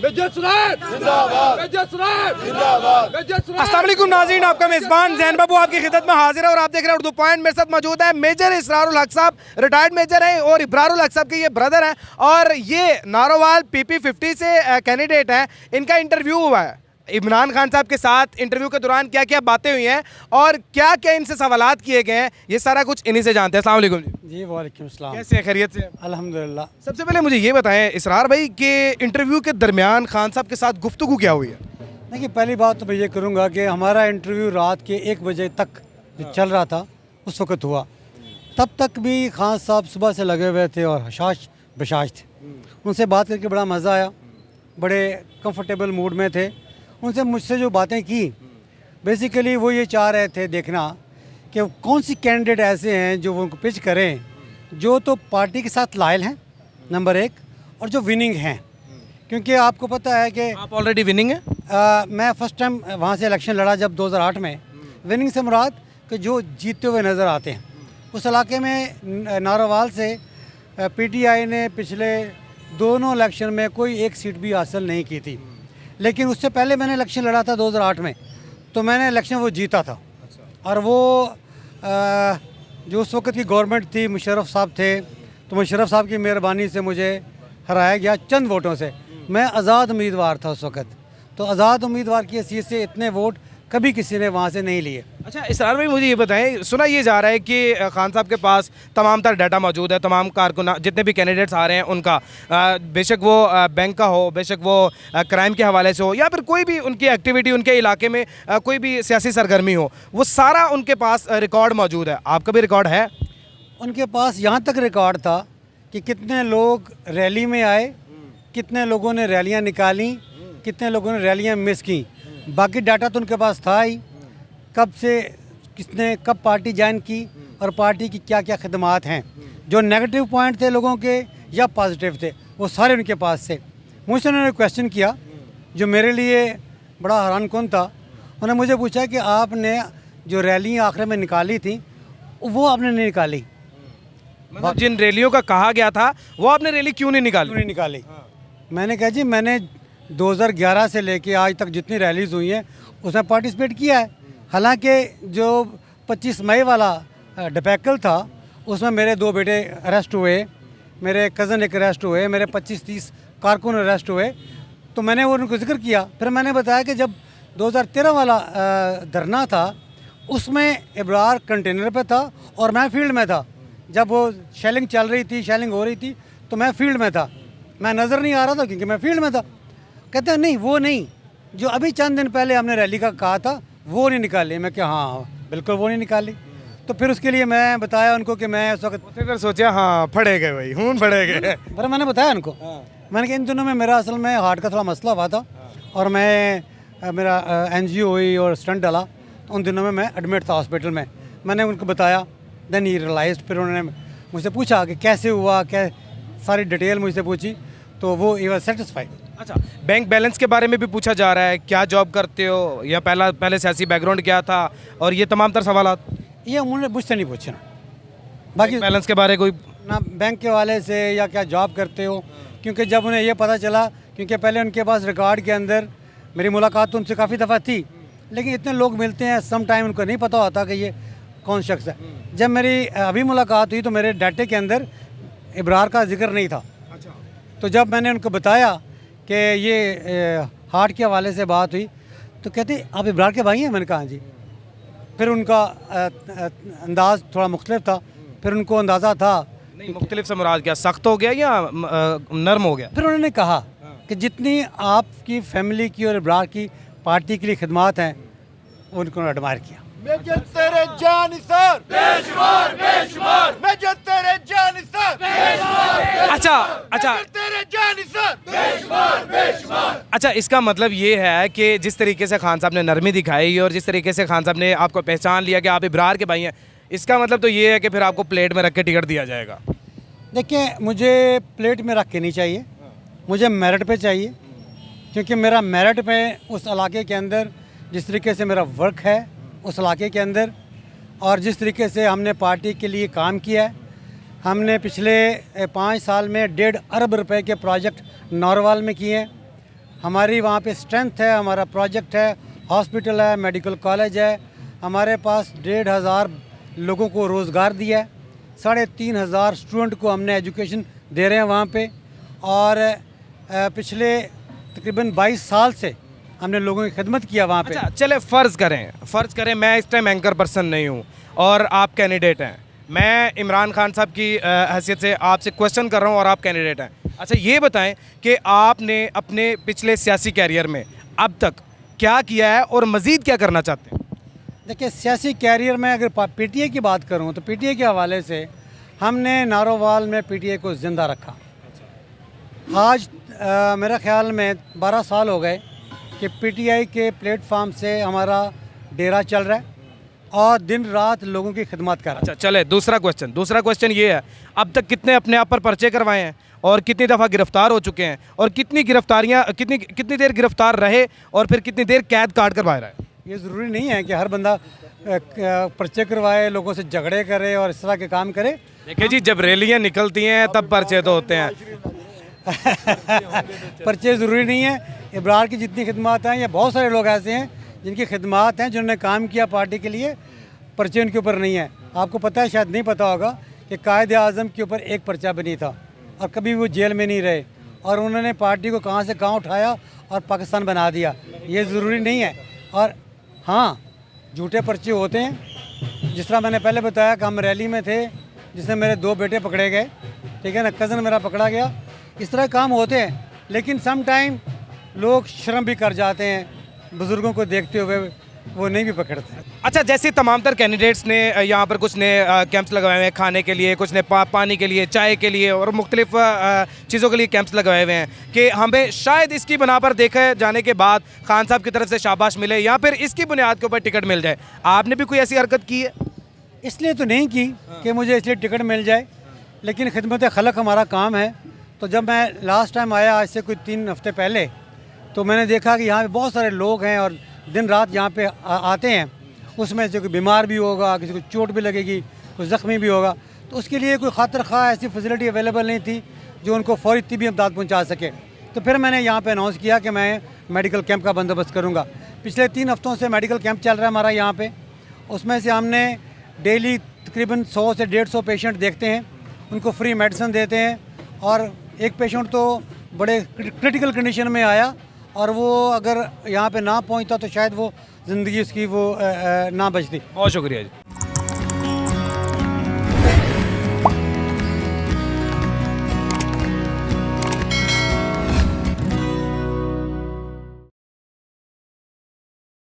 अस्सलाम वालेकुम नाज़रीन, आपका मेज़बान ज़ैन बाबू आपकी खिदमत में हाजिर है और आप देख रहे हैं उर्दू पॉइंट। मेरे साथ मौजूद है मेजर इसरारुल हक साहब, रिटायर्ड मेजर हैं और इब्रारुल हक साहब के ये ब्रदर हैं और ये नारोवाल PP50 से कैंडिडेट हैं। इनका इंटरव्यू हुआ है इमरान खान साहब के साथ। इंटरव्यू के दौरान क्या क्या बातें हुई हैं और क्या क्या इनसे सवालात किए गए हैं, ये सारा कुछ इन्हीं से जानते हैं। अस्सलाम वालेकुम जी। वालेकुम सलाम। कैसे हैं, खैरियत से? अल्हम्दुलिल्लाह। सबसे पहले मुझे ये बताएं इसरार भाई कि इंटरव्यू के दरमियान खान साहब के साथ गुफ्तगू क्या हुई है? देखिए, पहली बात तो मैं ये करूँगा कि हमारा इंटरव्यू रात के 1 बजे तक जो चल रहा था उस वक़्त हुआ। तब तक भी खान साहब सुबह से लगे हुए थे और हशाश बशाश थे। उनसे बात करके बड़ा मज़ा आया, बड़े कंफर्टेबल मूड में थे। उनसे मुझसे जो बातें की, बेसिकली वो ये चाह रहे थे देखना कि कौन सी कैंडिडेट ऐसे हैं जो वो उनको पिच करें, जो तो पार्टी के साथ लायल हैं नंबर 1 और जो विनिंग हैं। क्योंकि आपको पता है कि आप ऑलरेडी विनिंग हैं। मैं फ़र्स्ट टाइम वहाँ से इलेक्शन लड़ा जब 2008 में। विनिंग से मुराद कि जो जीतते हुए नज़र आते हैं। उस इलाके में नारोवाल से PTI ने पिछले दोनों इलेक्शन में कोई एक सीट भी हासिल नहीं की थी। लेकिन उससे पहले मैंने इलेक्शन लड़ा था 2008 में, तो मैंने इलेक्शन वो जीता था। और वो जो उस वक्त की गवर्नमेंट थी, मुशर्रफ साहब थे, तो मुशर्रफ साहब की मेहरबानी से मुझे हराया गया चंद वोटों से। मैं आज़ाद उम्मीदवार था उस वक्त, तो आज़ाद उम्मीदवार की हैसियत से इतने वोट कभी किसी ने वहाँ से नहीं लिए। अच्छा इसरार भाई, मुझे ये बताएं, सुना ये जा रहा है कि खान साहब के पास तमाम तर डाटा मौजूद है, तमाम कारकुन जितने भी कैंडिडेट्स आ रहे हैं उनका, बेशक वो बैंक का हो, बेशक वो क्राइम के हवाले से हो, या फिर कोई भी उनकी एक्टिविटी उनके इलाके में कोई भी सियासी सरगर्मी हो, वो सारा उनके पास रिकॉर्ड मौजूद है। आपका भी रिकॉर्ड है? उनके पास यहाँ तक रिकॉर्ड था कि कितने लोग रैली में आए, कितने लोगों ने रैलियाँ निकाली, कितने लोगों ने रैलियाँ मिस की। बाकी डाटा तो उनके पास था ही, कब से किसने कब पार्टी ज्वाइन की और पार्टी की क्या क्या खदमात हैं। जो नेगेटिव पॉइंट थे लोगों के या पॉजिटिव थे, वो सारे उनके पास थे। मुझसे उन्होंने क्वेश्चन किया जो मेरे लिए बड़ा हैरान कौन था। उन्होंने मुझे पूछा कि आपने जो रैली आखिर में निकाली थी वो आपने नहीं निकाली। मतलब जिन रैलियों का कहा गया था वो आपने रैली क्यों नहीं निकाली? मैंने कहा जी, मैंने 2011 से लेके आज तक जितनी रैलीज़ हुई हैं उसमें पार्टिसिपेट किया है। हालांकि जो 25 मई वाला डिबेकल था उसमें मेरे 2 बेटे अरेस्ट हुए, मेरे कज़न एक अरेस्ट हुए, मेरे 25-30 कारकुन अरेस्ट हुए, तो मैंने वो उनको जिक्र किया। फिर मैंने बताया कि जब 2013 वाला धरना था उसमें इब्रार कंटेनर पे था और मैं फील्ड में था। जब वो शेलिंग चल रही थी, शेलिंग हो रही थी, तो मैं फील्ड में था, मैं नज़र नहीं आ रहा था क्योंकि मैं फील्ड में था। कहते हैं नहीं वो नहीं, जो अभी चंद दिन पहले हमने रैली का कहा था वो नहीं निकाली। मैं क्या, हाँ बिल्कुल वो नहीं निकाली। तो फिर उसके लिए मैं बताया उनको कि मैं उस वक्त फिर सोचा हाँ फड़े गए भाई, हूँ फड़े गए। पर मैंने बताया उनको, मैंने कहा इन दिनों में मेरा असल में हार्ट का थोड़ा मसला हुआ था और मैं मेरा NGO हुई और स्टंट डाला, तो उन दिनों में मैं एडमिट था हॉस्पिटल में। मैंने उनको बताया, देन ही रियलाइज्ड। फिर उन्होंने मुझसे पूछा कि कैसे हुआ, क्या सारी डिटेल मुझसे पूछी, तो वो ही वाज सेटिस्फाइड। अच्छा, बैंक बैलेंस के बारे में भी पूछा जा रहा है, क्या जॉब करते हो या पहले सियासी बैकग्राउंड क्या था, और ये तमाम तर सवालात ये उन्होंने मुझसे नहीं पूछना। बाकी बैलेंस के बारे कोई ना बैंक के वाले से या क्या जॉब करते हो, क्योंकि जब उन्हें ये पता चला, क्योंकि पहले उनके पास रिकॉर्ड के अंदर मेरी मुलाकात तो उनसे काफ़ी दफ़ा थी, लेकिन इतने लोग मिलते हैं सम टाइम उनको नहीं पता होता कि ये कौन शख्स है। जब मेरी अभी मुलाकात हुई तो मेरे डाटे के अंदर इब्रार का जिक्र नहीं था। तो जब मैंने उनको बताया कि ये हार्ट के हवाले से बात हुई, तो कहते आप इब्रार के भाई हैं? मैंने कहा जी। फिर उनका अंदाज़ थोड़ा मुख्तलिफ था, फिर उनको अंदाज़ा था नहीं, मुख्तलिफ से मुराद क्या, सख्त हो गया या नरम हो गया? फिर उन्होंने कहा कि जितनी आपकी फैमिली की और इब्रार की पार्टी के लिए खिदमात हैं उनको एडमायर किया। मेजर तेरे जानिसार बेशुमार बेशुमार, मेजर तेरे जानिसार बेशुमार। अच्छा तेरे जानिसार बेशुमार बेशुमार। अच्छा, इसका मतलब ये है कि जिस तरीके से खान साहब ने नरमी दिखाई और जिस तरीके से खान साहब ने आपको पहचान लिया कि आप इब्रार के भाई हैं, इसका मतलब तो ये है कि फिर आपको प्लेट में रख के टिकट दिया जाएगा। देखिए, मुझे प्लेट में रख के नहीं चाहिए, मुझे मेरिट पे चाहिए, क्योंकि मेरा मेरिट पे उस इलाके के अंदर जिस तरीके से मेरा वर्क है उस इलाके के अंदर, और जिस तरीके से हमने पार्टी के लिए काम किया है, हमने पिछले 5 साल में 1.5 अरब रुपए के प्रोजेक्ट नारोवाल में किए हैं। हमारी वहाँ पे स्ट्रेंथ है, हमारा प्रोजेक्ट है, हॉस्पिटल है, मेडिकल कॉलेज है। हमारे पास 1,500 लोगों को रोज़गार दिया है, 3,500 स्टूडेंट को हमने एजुकेशन दे रहे हैं वहाँ पे। और पिछले तकरीबन 22 साल से हमने लोगों की खिदमत किया वहाँ पे। अच्छा चले फ़र्ज़ करें मैं इस टाइम एंकर पर्सन नहीं हूँ और आप कैंडिडेट हैं, मैं इमरान खान साहब की हैसियत से आपसे क्वेश्चन कर रहा हूँ और आप कैंडिडेट हैं। अच्छा ये बताएं कि आपने अपने पिछले सियासी कैरियर में अब तक क्या किया है और मज़ीद क्या करना चाहते हैं? देखिए, सियासी कैरियर में अगर पीटीए की बात करूं तो पीटीए के हवाले से हमने नारोवाल में पीटीए को ज़िंदा रखा। आज मेरा ख्याल में 12 साल हो गए कि पीटीआई के प्लेटफार्म से हमारा डेरा चल रहा है और दिन रात लोगों की खिदमत कर रहा है। अच्छा चले दूसरा क्वेश्चन ये है, अब तक कितने अपने आप पर पर्चे करवाए हैं और कितनी दफ़ा गिरफ्तार हो चुके हैं और कितनी गिरफ्तारियाँ कितनी देर गिरफ्तार रहे और फिर कितनी देर कैद काट कर बाहर आए? ये ज़रूरी नहीं है कि हर बंदा पर्चे करवाए, लोगों से झगड़े करे और इस तरह के काम करे। देखिए जी, जब रैलियाँ निकलती हैं तब पर्चे तो होते हैं। पर्चे ज़रूरी नहीं है। इब्रार की जितनी खिदमत हैं, या बहुत सारे लोग ऐसे हैं जिनकी खिदमत हैं, जिन्होंने काम किया पार्टी के लिए, पर्चे उनके ऊपर नहीं है। आपको पता है, शायद नहीं पता होगा कि कायद आज़म के ऊपर एक पर्चा भी नहीं था और कभी वो जेल में नहीं रहे और उन्होंने पार्टी को कहाँ से कहाँ उठाया और पाकिस्तान बना दिया। ये ज़रूरी नहीं है। और हाँ, झूठे पर्चे होते हैं। जिस तरह मैंने पहले बताया कि हम रैली में थे जिसमें मेरे 2 बेटे पकड़े गए, ठीक है ना, कज़न मेरा पकड़ा गया। इस तरह काम होते हैं, लेकिन सम टाइम लोग शर्म भी कर जाते हैं, बुज़ुर्गों को देखते हुए वो नहीं भी पकड़ते। अच्छा, जैसे तमाम तर कैंडिडेट्स ने यहाँ पर कुछ ने कैंप्स लगवाए हुए हैं खाने के लिए, कुछ ने पानी के लिए, चाय के लिए और मुख्तलिफ चीज़ों के लिए कैंप्स लगवाए हुए हैं कि हमें शायद इसकी बना पर देखे जाने के बाद खान साहब की तरफ से शाबाश मिले या फिर इसकी बुनियाद के ऊपर टिकट मिल जाए। आपने भी कोई ऐसी हरकत की है? इसलिए तो नहीं की कि मुझे इसलिए टिकट मिल जाए, लेकिन खिदमत खलक हमारा काम है। तो जब मैं लास्ट टाइम आया, आज से कोई 3 हफ्ते पहले, तो मैंने देखा कि यहाँ पे बहुत सारे लोग हैं और दिन रात यहाँ पे आते हैं। उसमें से कोई बीमार भी होगा, किसी को चोट भी लगेगी, कोई ज़ख्मी भी होगा, तो उसके लिए कोई खातिर खा ऐसी फैसिलिटी अवेलेबल नहीं थी जो उनको फ़ौरी तिब्बी इमदाद पहुँचा सके। तो फिर मैंने यहाँ पे अनाउंस किया कि मैं मेडिकल कैंप का बंदोबस्त करूँगा। पिछले 3 हफ्तों से मेडिकल कैंप चल रहा है हमारा यहाँ पे। उसमें से हमने डेली तकरीबन 100 से 150 पेशेंट देखते हैं, उनको फ्री मेडिसिन देते हैं। और एक पेशेंट तो बड़े क्रिटिकल कंडीशन में आया और वो अगर यहाँ पे ना पहुँचता तो शायद वो ज़िंदगी उसकी वो ना बचती। बहुत शुक्रिया जी।